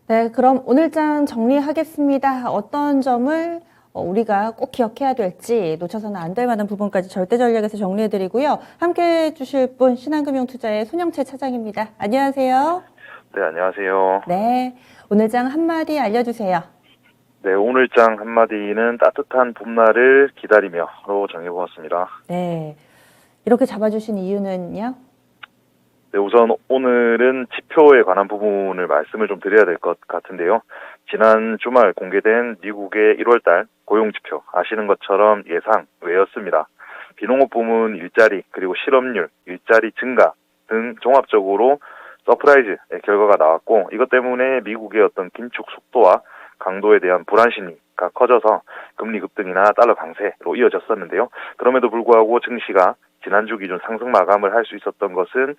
네, 그럼 오늘 장 정리하겠습니다. 어떤 점을 우리가 꼭 기억해야 될지 놓쳐서는 안 될 만한 부분까지 절대 전략에서 정리해드리고요. 함께 해주실 분 신한금융투자의 손영채 차장입니다. 안녕하세요. 네, 안녕하세요. 네, 오늘 장 한마디 알려주세요. 네, 오늘 장 한마디는 따뜻한 봄날을 기다리며로 정해보았습니다. 네, 이렇게 잡아주신 이유는요? 네, 우선 오늘은 지표에 관한 부분을 말씀을 좀 드려야 될 것 같은데요. 지난 주말 공개된 미국의 1월달 고용지표 아시는 것처럼 예상 외였습니다. 비농업 부문 일자리 그리고 실업률, 일자리 증가 등 종합적으로 서프라이즈 결과가 나왔고 이것 때문에 미국의 어떤 긴축 속도와 강도에 대한 불안 심리가 커져서 금리 급등이나 달러 강세로 이어졌었는데요. 그럼에도 불구하고 증시가 지난주 기준 상승 마감을 할 수 있었던 것은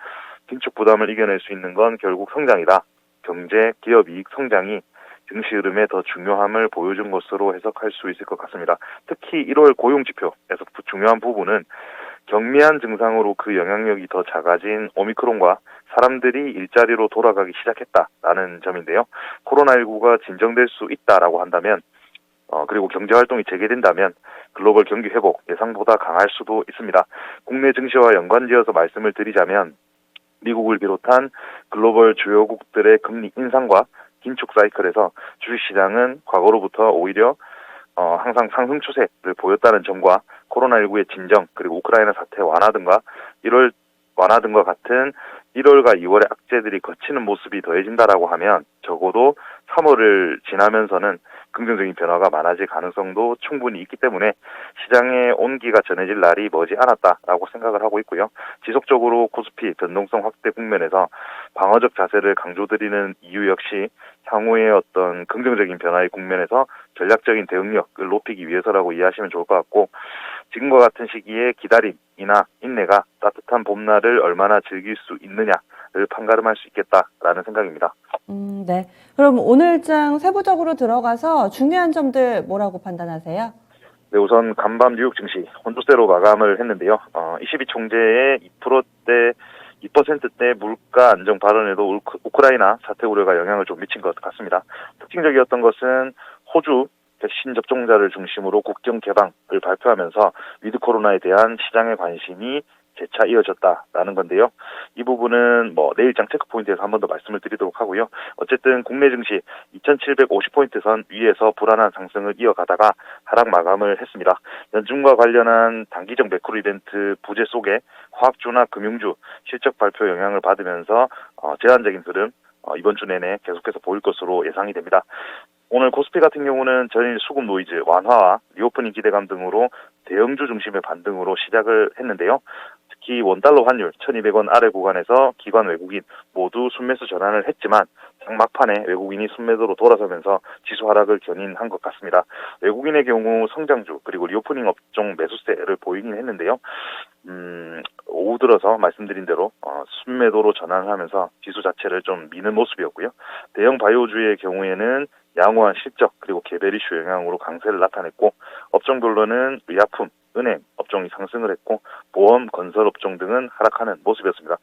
긴축 부담을 이겨낼 수 있는 건 결국 성장이다. 경제, 기업 이익 성장이 증시 흐름의 더 중요함을 보여준 것으로 해석할 수 있을 것 같습니다. 특히 1월 고용지표에서 중요한 부분은 경미한 증상으로 그 영향력이 더 작아진 오미크론과 사람들이 일자리로 돌아가기 시작했다라는 점인데요. 코로나19가 진정될 수 있다라고 한다면 그리고 경제활동이 재개된다면 글로벌 경기 회복 예상보다 강할 수도 있습니다. 국내 증시와 연관지어서 말씀을 드리자면 미국을 비롯한 글로벌 주요국들의 금리 인상과 긴축 사이클에서 주식시장은 과거로부터 오히려 항상 상승 추세를 보였다는 점과 코로나19의 진정 그리고 우크라이나 사태 완화 등과 같은 1월과 2월의 악재들이 거치는 모습이 더해진다라고 하면 적어도 3월을 지나면서는 긍정적인 변화가 많아질 가능성도 충분히 있기 때문에 시장의 온기가 전해질 날이 머지 않았다라고 생각을 하고 있고요. 지속적으로 코스피 변동성 확대 국면에서 방어적 자세를 강조드리는 이유 역시 향후의 어떤 긍정적인 변화의 국면에서 전략적인 대응력을 높이기 위해서라고 이해하시면 좋을 것 같고 지금과 같은 시기에 기다림이나 인내가 따뜻한 봄날을 얼마나 즐길 수 있느냐를 판가름할 수 있겠다라는 생각입니다. 네. 그럼 오늘 장 세부적으로 들어가서 중요한 점들 뭐라고 판단하세요? 네, 우선 간밤 뉴욕 증시 혼조세로 마감을 했는데요. 22 총재의 2%대 물가 안정 발언에도 우크라이나 사태 우려가 영향을 좀 미친 것 같습니다. 특징적이었던 것은 호주 백신 접종자를 중심으로 국경 개방을 발표하면서 위드 코로나에 대한 시장의 관심이 재차 이어졌다라는 건데요. 이 부분은 내일장 체크포인트에서 한 번 더 말씀을 드리도록 하고요. 어쨌든 국내 증시 2750포인트 선 위에서 불안한 상승을 이어가다가 하락 마감을 했습니다. 연준과 관련한 단기적 매크로 이벤트 부재 속에 화학주나 금융주 실적 발표 영향을 받으면서 제한적인 흐름 이번 주 내내 계속해서 보일 것으로 예상이 됩니다. 오늘 코스피 같은 경우는 전일 수급 노이즈 완화와 리오프닝 기대감 등으로 대형주 중심의 반등으로 시작을 했는데요. 특히 원달러 환율 1200원 아래 구간에서 기관 외국인 모두 순매수 전환을 했지만 막판에 외국인이 순매도로 돌아서면서 지수 하락을 견인한 것 같습니다. 외국인의 경우 성장주 그리고 리오프닝 업종 매수세를 보이긴 했는데요. 오후 들어서 말씀드린 대로 순매도로 전환하면서 지수 자체를 좀 미는 모습이었고요. 대형 바이오주의 경우에는 양호한 실적 그리고 개별 이슈 영향으로 강세를 나타냈고 업종별로는 의약품, 은행 업종이 상승을 했고 보험, 건설 업종 등은 하락하는 모습이었습니다.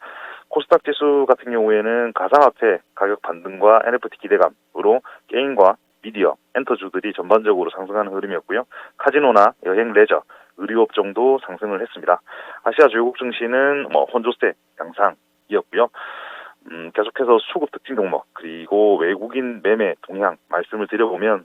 코스닥 지수 같은 경우에는 가상화폐 가격 반등과 NFT 기대감으로 게임과 미디어, 엔터주들이 전반적으로 상승하는 흐름이었고요. 카지노나 여행, 레저, 의류 업종도 상승을 했습니다. 아시아 주요국 증시는 혼조세 양상이었고요. 계속해서 수급 특징 종목 그리고 외국인 매매 동향 말씀을 드려보면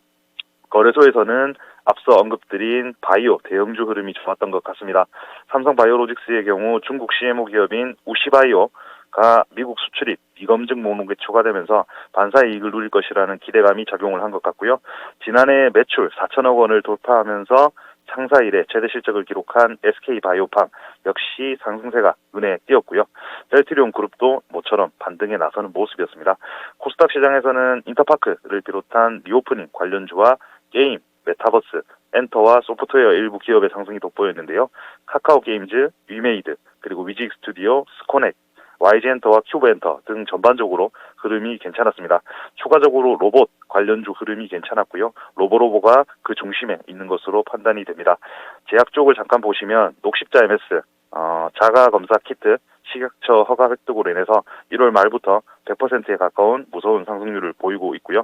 거래소에서는 앞서 언급드린 바이오 대형주 흐름이 좋았던 것 같습니다. 삼성바이오로직스의 경우 중국 CMO 기업인 우시바이오가 미국 수출입 비검증 목록에 추가되면서 반사의 이익을 누릴 것이라는 기대감이 작용을 한 것 같고요. 지난해 매출 4천억 원을 돌파하면서 창사 이래 최대 실적을 기록한 SK바이오팜 역시 상승세가 눈에 띄었고요. 셀트리온 그룹도 모처럼 반등에 나서는 모습이었습니다. 코스닥 시장에서는 인터파크를 비롯한 리오프닝 관련주와 게임, 메타버스, 엔터와 소프트웨어 일부 기업의 상승이 돋보였는데요. 카카오 게임즈, 위메이드, 그리고 위직 스튜디오, 스코넥, YG엔터와 큐브엔터 등 전반적으로 흐름이 괜찮았습니다. 추가적으로 로봇 관련주 흐름이 괜찮았고요. 로보로보가 그 중심에 있는 것으로 판단이 됩니다. 제약 쪽을 잠깐 보시면 녹십자 MS, 자가 검사 키트 식약처 허가 획득으로 인해서 1월 말부터 100%에 가까운 무서운 상승률을 보이고 있고요.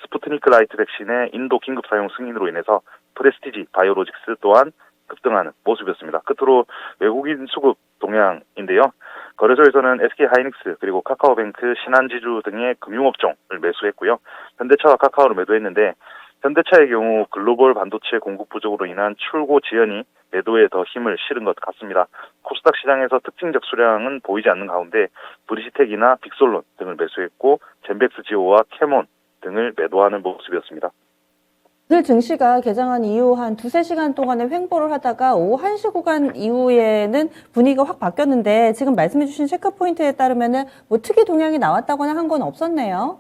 스푸트니크 라이트 백신의 인도 긴급 사용 승인으로 인해서 프레스티지 바이오로직스 또한 급등하는 모습이었습니다. 끝으로 외국인 수급 동향인데요. 거래소에서는 SK하이닉스 그리고 카카오뱅크, 신한지주 등의 금융업종을 매수했고요. 현대차와 카카오를 매도했는데 현대차의 경우 글로벌 반도체 공급 부족으로 인한 출고 지연이 매도에 더 힘을 실은 것 같습니다. 코스닥 시장에서 특징적 수량은 보이지 않는 가운데 브리시텍이나 빅솔론 등을 매수했고 젠백스 지오와 캐몬 등을 매도하는 모습이었습니다. 오늘 증시가 개장한 이후 한 2-3시간 동안에 횡보를 하다가 오후 1시 구간 이후에는 분위기가 확 바뀌었는데 지금 말씀해주신 체크포인트에 따르면은 뭐 특이 동향이 나왔다거나 한 건 없었네요.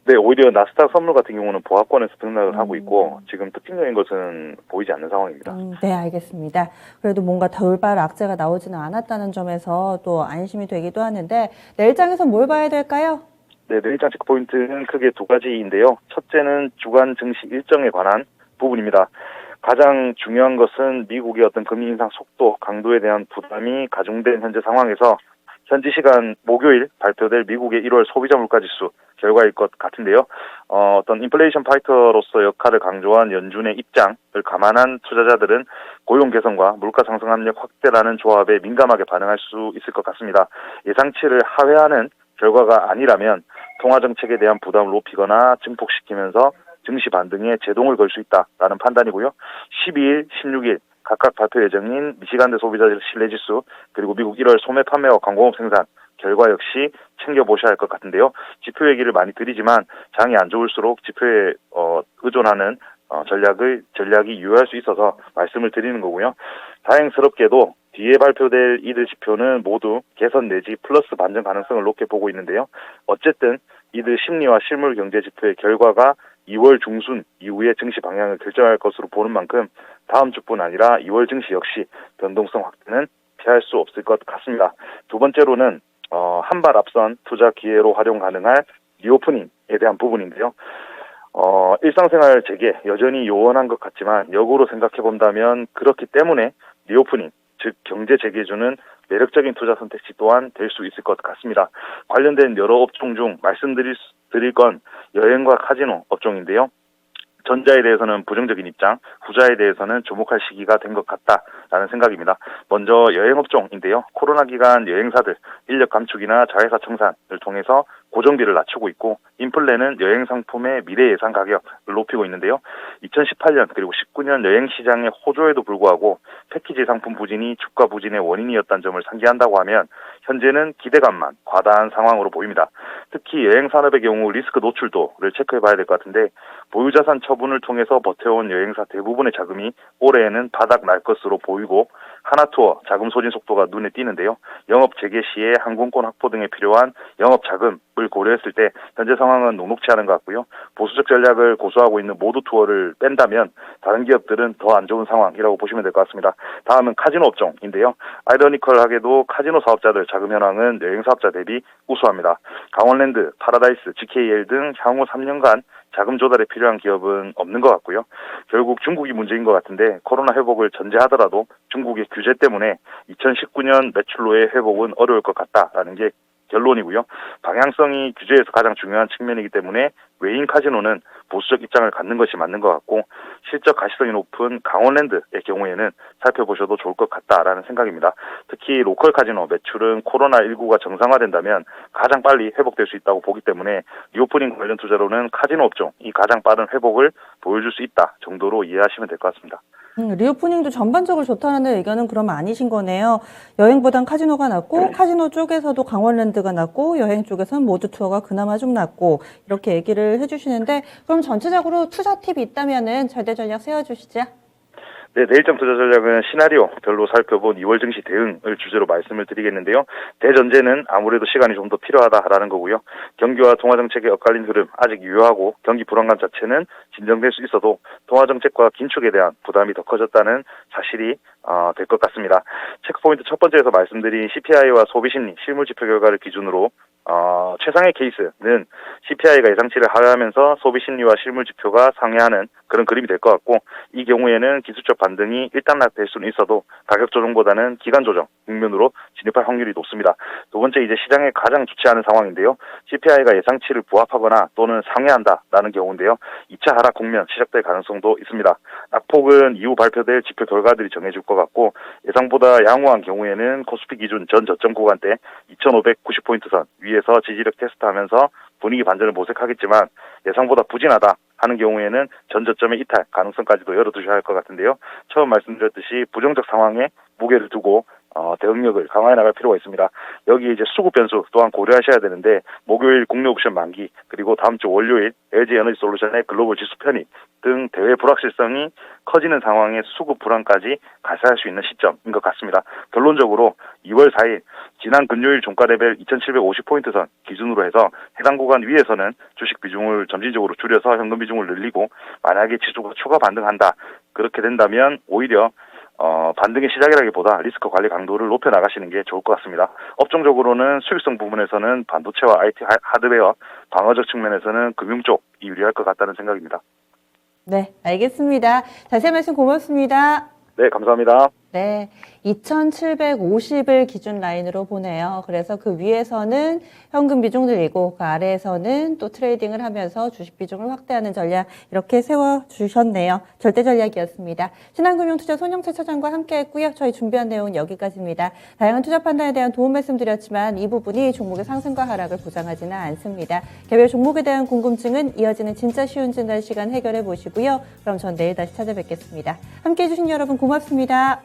네, 오히려 나스닥 선물 같은 경우는 보합권에서 등락을 하고 있고 지금 특징적인 것은 보이지 않는 상황입니다. 네, 알겠습니다. 그래도 뭔가 돌발 악재가 나오지는 않았다는 점에서 또 안심이 되기도 하는데 내일장에서 뭘 봐야 될까요? 네, 내일장 체크포인트는 크게 두 가지인데요. 첫째는 주간 증시 일정에 관한 부분입니다. 가장 중요한 것은 미국의 어떤 금리 인상 속도, 강도에 대한 부담이 가중된 현재 상황에서 현지 시간 목요일 발표될 미국의 1월 소비자 물가지수 결과일 것 같은데요. 어떤 인플레이션 파이터로서 역할을 강조한 연준의 입장을 감안한 투자자들은 고용 개선과 물가 상승 압력 확대라는 조합에 민감하게 반응할 수 있을 것 같습니다. 예상치를 하회하는 결과가 아니라면 통화 정책에 대한 부담을 높이거나 증폭시키면서 증시 반등에 제동을 걸 수 있다라는 판단이고요. 12일, 16일 각각 발표 예정인 미시간대 소비자 신뢰지수 그리고 미국 1월 소매 판매와 광공업 생산 결과 역시 챙겨보셔야 할 것 같은데요. 지표 얘기를 많이 드리지만 장이 안 좋을수록 지표에 의존하는 전략이 유효할 수 있어서 말씀을 드리는 거고요. 다행스럽게도 뒤에 발표될 이들 지표는 모두 개선 내지 플러스 반전 가능성을 높게 보고 있는데요. 어쨌든 이들 심리와 실물 경제 지표의 결과가 2월 중순 이후의 증시 방향을 결정할 것으로 보는 만큼 다음 주뿐 아니라 2월 증시 역시 변동성 확대는 피할 수 없을 것 같습니다. 두 번째로는 한 발 앞선 투자 기회로 활용 가능할 리오프닝에 대한 부분인데요. 일상생활 재개 여전히 요원한 것 같지만 역으로 생각해 본다면 그렇기 때문에 리오프닝 즉 경제 재개주는 매력적인 투자 선택지 또한 될 수 있을 것 같습니다. 관련된 여러 업종 중 말씀드릴 건 여행과 카지노 업종인데요. 전자에 대해서는 부정적인 입장, 후자에 대해서는 주목할 시기가 된 것 같다라는 생각입니다. 먼저 여행업종인데요. 코로나 기간 여행사들 인력 감축이나 자회사 청산을 통해서 고정비를 낮추고 있고 인플레는 여행 상품의 미래 예상 가격을 높이고 있는데요. 2018년 그리고 19년 여행 시장의 호조에도 불구하고 패키지 상품 부진이 주가 부진의 원인이었다는 점을 상기한다고 하면 현재는 기대감만 과다한 상황으로 보입니다. 특히 여행 산업의 경우 리스크 노출도를 체크해 봐야 될 것 같은데 보유자산 처분을 통해서 버텨온 여행사 대부분의 자금이 올해에는 바닥 날 것으로 보이고 하나투어 자금 소진 속도가 눈에 띄는데요. 영업 재개 시에 항공권 확보 등에 필요한 영업 자금을 고려했을 때 현재 상황은 녹록치 않은 것 같고요. 보수적 전략을 고수하고 있는 모두 투어를 뺀다면 다른 기업들은 더 안 좋은 상황이라고 보시면 될 것 같습니다. 다음은 카지노 업종인데요. 아이러니컬하게도 카지노 사업자들 자금 현황은 여행 사업자 대비 우수합니다. 강원랜드, 파라다이스, GKL 등 향후 3년간 자금 조달에 필요한 기업은 없는 것 같고요. 결국 중국이 문제인 것 같은데 코로나 회복을 전제하더라도 중국의 규제 때문에 2019년 매출로의 회복은 어려울 것 같다라는 게 결론이고요. 방향성이 규제에서 가장 중요한 측면이기 때문에 외인 카지노는 보수적 입장을 갖는 것이 맞는 것 같고 실적 가시성이 높은 강원랜드의 경우에는 살펴보셔도 좋을 것 같다라는 생각입니다. 특히 로컬 카지노 매출은 코로나19가 정상화된다면 가장 빨리 회복될 수 있다고 보기 때문에 리오프닝 관련 투자로는 카지노 업종이 가장 빠른 회복을 보여줄 수 있다 정도로 이해하시면 될 것 같습니다. 리오프닝도 전반적으로 좋다는 의견은 그럼 아니신 거네요. 여행보단 카지노가 낫고 카지노 쪽에서도 강원랜드가 낫고 여행 쪽에서는 모두 투어가 그나마 좀 낫고 이렇게 얘기를 해주시는데 그럼 전체적으로 투자 팁이 있다면은 절대 전략 세워주시죠. 네, 내일장 투자 전략은 시나리오 별로 살펴본 2월 증시 대응을 주제로 말씀을 드리겠는데요. 대전제는 아무래도 시간이 좀 더 필요하다라는 거고요. 경기와 통화정책의 엇갈린 흐름 아직 유효하고 경기 불안감 자체는 진정될 수 있어도 통화정책과 긴축에 대한 부담이 더 커졌다는 사실이 될 것 같습니다. 체크포인트 첫 번째에서 말씀드린 CPI와 소비심리 실물지표 결과를 기준으로 최상의 케이스는 CPI가 예상치를 하회하면서 소비심리와 실물지표가 상회하는 그런 그림이 될 것 같고 이 경우에는 기술적 반등이 일단락될 수는 있어도 가격 조정보다는 기간 조정 국면으로 진입할 확률이 높습니다. 두 번째 이제 시장에 가장 좋지 않은 상황인데요. CPI가 예상치를 부합하거나 또는 상회한다라는 경우인데요. 2차 하락 국면 시작될 가능성도 있습니다. 낙폭은 이후 발표될 지표 결과들이 정해줄 것 같고 예상보다 양호한 경우에는 코스피 기준 전 저점 구간대 2,590포인트 선 위에서 지지력 테스트하면서 분위기 반전을 모색하겠지만 예상보다 부진하다 하는 경우에는 전 저점의 이탈 가능성까지도 열어두셔야 할 것 같은데요. 처음 말씀드렸듯이 부정적 상황에 무게를 두고 대응력을 강화해 나갈 필요가 있습니다. 여기 이제 수급 변수 또한 고려하셔야 되는데 목요일 국내 옵션 만기 그리고 다음 주 월요일 LG 에너지 솔루션의 글로벌 지수 편입 등 대외 불확실성이 커지는 상황에 수급 불안까지 가세할 수 있는 시점인 것 같습니다. 결론적으로 2월 4일 지난 금요일 종가 레벨 2,750포인트 선 기준으로 해서 해당 구간 위에서는 주식 비중을 점진적으로 줄여서 현금 비중을 늘리고 만약에 지수가 추가 반등한다 그렇게 된다면 오히려 반등의 시작이라기보다 리스크 관리 강도를 높여 나가시는 게 좋을 것 같습니다. 업종적으로는 수익성 부분에서는 반도체와 IT 하드웨어, 방어적 측면에서는 금융 쪽이 유리할 것 같다는 생각입니다. 네, 알겠습니다. 자세한 말씀 고맙습니다. 네, 감사합니다. 네, 2,750을 기준 라인으로 보네요. 그래서 그 위에서는 현금 비중 늘리고 그 아래에서는 또 트레이딩을 하면서 주식 비중을 확대하는 전략 이렇게 세워주셨네요. 절대 전략이었습니다. 신한금융투자 손영철 차장과 함께했고요. 저희 준비한 내용은 여기까지입니다. 다양한 투자 판단에 대한 도움 말씀드렸지만 이 부분이 종목의 상승과 하락을 보장하지는 않습니다. 개별 종목에 대한 궁금증은 이어지는 진짜 쉬운 진단 시간 해결해 보시고요. 그럼 전 내일 다시 찾아뵙겠습니다. 함께해 주신 여러분 고맙습니다.